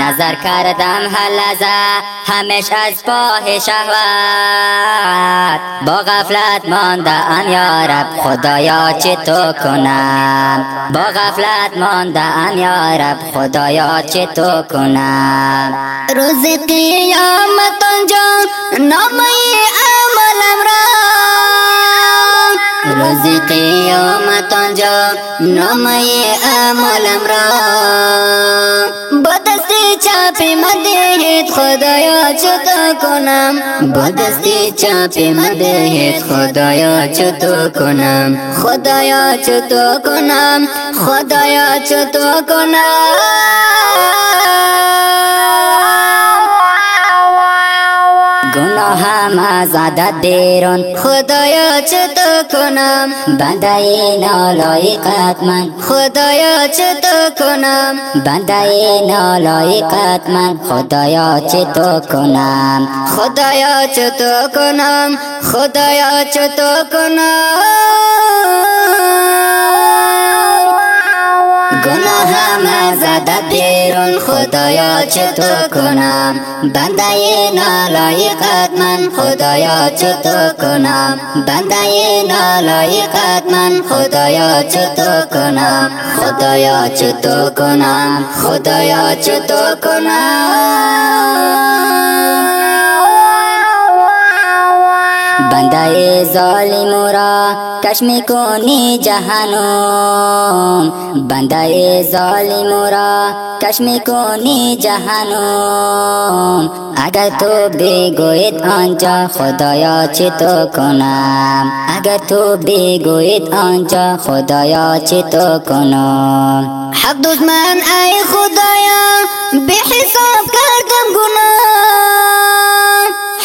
نظر کردم هر لحظه همش از پاه شهوت، با غفلت مانده ام یا رب خدایا چه تو کنم، با غفلت مانده ام یا رب خدایا چه تو کنم. روز قیامت آنجا نامه عملم را، روز قیامت آنجا نامه عملم را، با دست چپ مدهت خدایا چطور کنم، با دست چپ مدهت خدایا چطور کنم، خدایا چطور کنم، خدایا چطور کنم. گناهم از عدد بیرون خدایا چطور کنم، بنده نالایقت من، خدایا چطور کنم، بنده نالایقت من خدایا چطور کنم، خدایا چطور کنم، خدایا چطور کنم. گناهم از عدد بیرون خدایا چطور کنم، بنده نالایقت من خدایا چطور کنم، بنده نالایقت من خدایا چطور کنم، خدایا چطور کنم، خدایا چطور کنم. بنده ظالم را کش میکنی جهنم، بنده ظالم را کش میکنی جهنم، اگر تو بگوید آنجا خدایا چطور کنم، اگر تو بگوید آنجا خدایا چطور کنم. حق دشمن ای خدایا به حساب کردم گناه،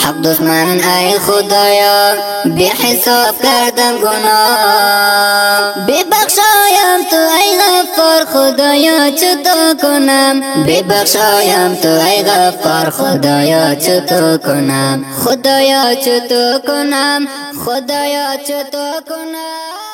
حق دشمن ای خدایا به حساب کردم گناه، ببخشایم تو ای غفار خدایا چطور کنم، ببخشایم تو ای غفار خدایا چطور کنم، خدایا چطور کنم، خدایا چطور کنم.